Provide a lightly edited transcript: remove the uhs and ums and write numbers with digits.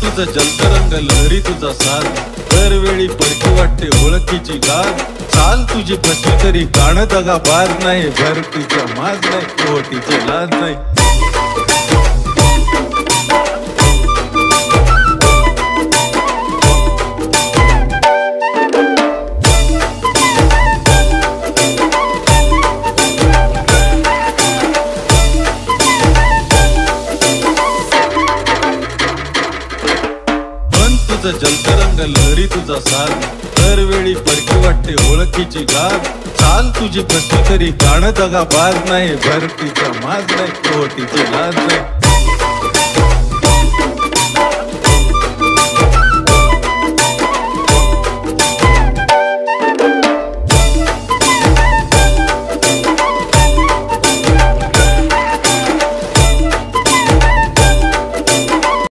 तुझं जलतरंग लहरी तुझा साथ, दरवेळी पडकी वाटते ओळखीची गाठ. चाल तुझी फसली तरी गाणं दगा बाज नाही, भरतीच्या माज नाही, ओटीची लाज नाही. तुझं जलतरंग लहरी तुझा साथ, दरवेळी पडकी वाटते ओळखीची गाठ. चाल तुझी फसली तरी गाणं दगा बाज नाही, भरतीचा माज नाही, ओटीची लाज नाही.